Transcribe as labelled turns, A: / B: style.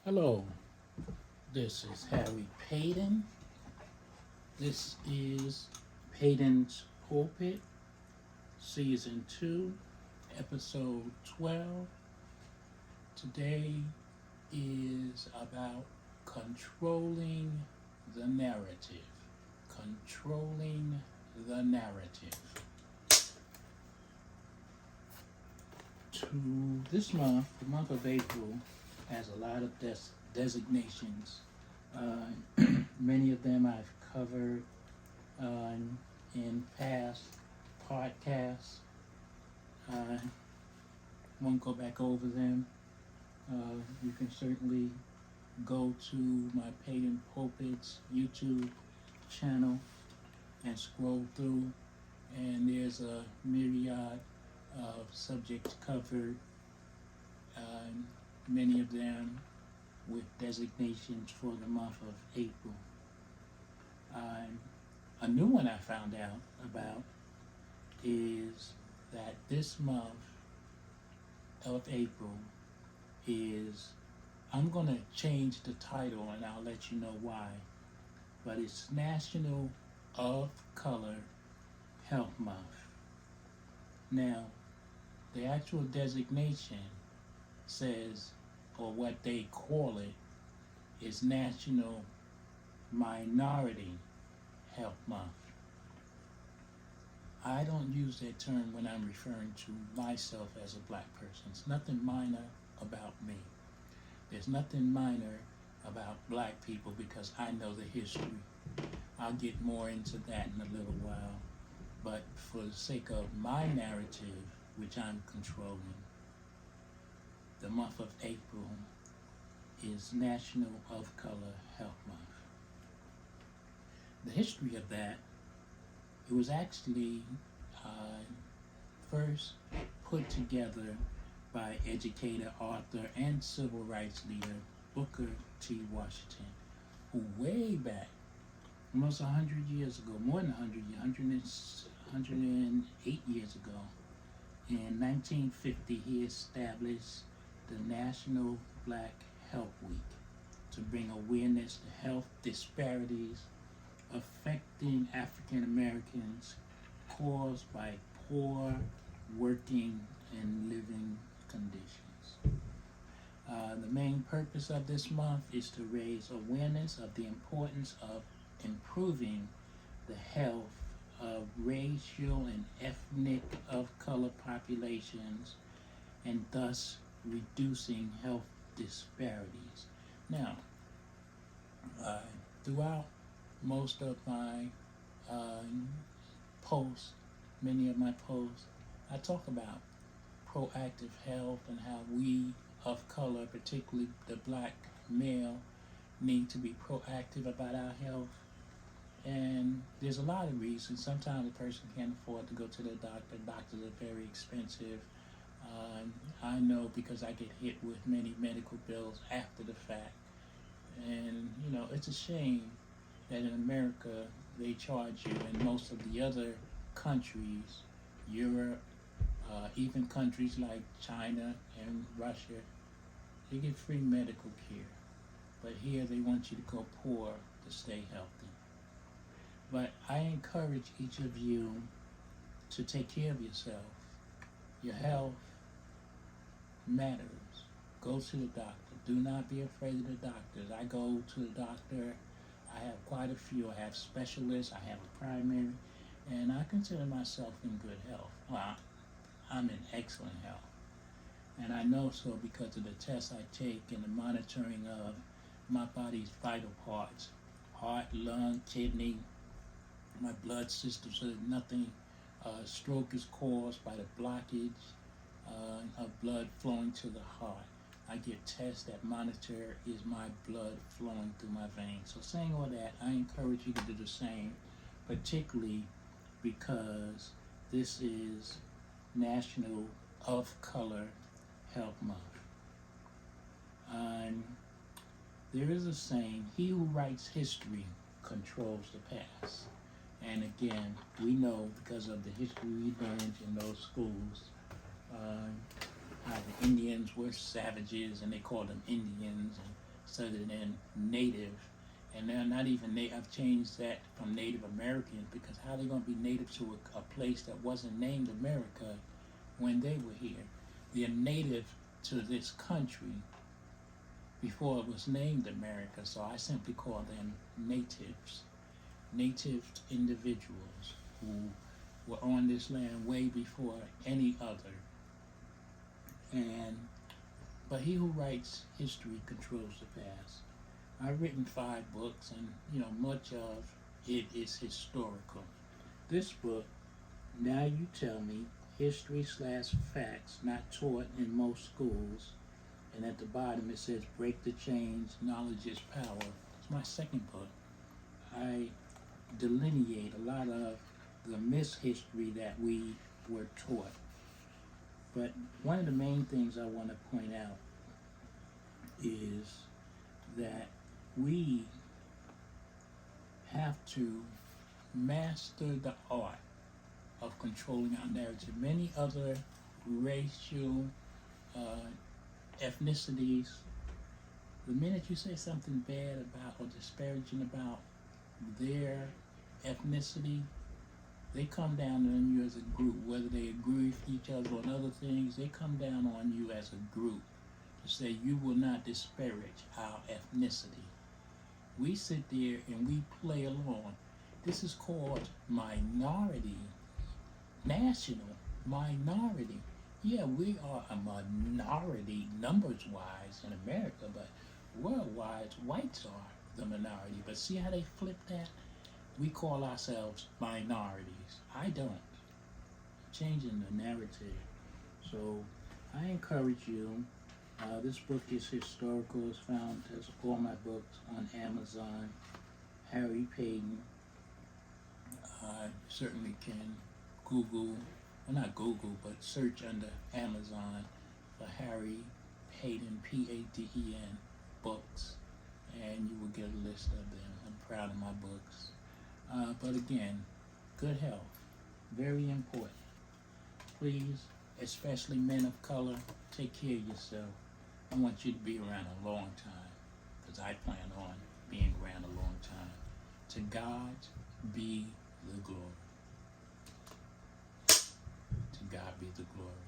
A: Hello, this is Harry Paden. This is Paden's Pulpit, Season 2, Episode 12. Today is about controlling the narrative. Controlling the narrative. To this month, the month of April, has a lot of designations. Many of them I've covered in past podcasts. I won't go back over them. You can certainly go to my Paden Pulpit's YouTube channel and scroll through, and there's a myriad of subjects covered. Many of them with designations for the month of April. A new one I found out about is that this month of April is, I'm going to change the title and I'll let you know why, but it's National of Color Health Month. Now, the actual designation says, or what they call it, is National Minority Health Month. I don't use that term when I'm referring to myself as a black person. It's nothing minor about me. There's nothing minor about black people because I know the history. I'll get more into that in a little while. But for the sake of my narrative, which I'm controlling, the month of April is National of Color Health Month. The history of that, it was actually first put together by educator, author, and civil rights leader Booker T. Washington, who way back, almost 100 years ago, more than 108 years ago, in 1950, he established the National Black Health Week to bring awareness to health disparities affecting African Americans caused by poor working and living conditions. The main purpose of this month is to raise awareness of the importance of improving the health of racial and ethnic of color populations and thus reducing health disparities. Now, throughout most of my posts, many of my posts, I talk about proactive health and how we of color, particularly the black male, need to be proactive about our health. And there's a lot of reasons. Sometimes a person can't afford to go to the doctor. Doctors are very expensive. I know because I get hit with many medical bills after the fact. And, it's a shame that in America they charge you, and most of the other countries, Europe, even countries like China and Russia, they get free medical care. But here they want you to go poor to stay healthy. But I encourage each of you to take care of yourself. Your health matters. Go to the doctor. Do not be afraid of the doctors. I go to the doctor. I have quite a few. I have specialists. I have a primary. And I consider myself in good health. Well, I'm in excellent health. And I know so because of the tests I take and the monitoring of my body's vital parts. Heart, lung, kidney, my blood system, so that nothing, stroke is caused by the blockage of blood flowing to the heart. I get tests that monitor is my blood flowing through my veins. So saying all that, I encourage you to do the same, particularly because this is National of Color Health Month. There is a saying, he who writes history controls the past. And again, we know because of the history we learned in those schools, how the Indians were savages and they called them Indians, and instead of than native. And they're not even native. I've changed that from Native Americans because how they going to be native to a place that wasn't named America when they were here? They're native to this country before it was named America, so I simply call them natives. Native individuals who were on this land way before any other. But he who writes history controls the past. I've written 5 books, and much of it is historical. This book, Now You Tell Me, History/Facts Not Taught in Most Schools, and at the bottom it says Break the Chains, Knowledge is Power. It's my second book. I delineate a lot of the mishistory that we were taught. But one of the main things I want to point out is that we have to master the art of controlling our narrative. Many other racial ethnicities, the minute you say something bad about or disparaging about their ethnicity, they come down on you as a group. Whether they agree with each other on other things, they come down on you as a group to say you will not disparage our ethnicity. We sit there and we play along. This is called minority, national minority. Yeah, we are a minority numbers-wise in America, but worldwide, whites are the minority. But see how they flip that? We call ourselves minorities. I don't. Changing the narrative. So I encourage you. This book is historical. It's found as all my books on Amazon. Harry Paden. Certainly can Google, well not Google, but search under Amazon for Harry Paden, Paden books, and you will get a list of them. I'm proud of my books. But again, good health, very important. Please, especially men of color, take care of yourself. I want you to be around a long time, because I plan on being around a long time. To God be the glory. To God be the glory.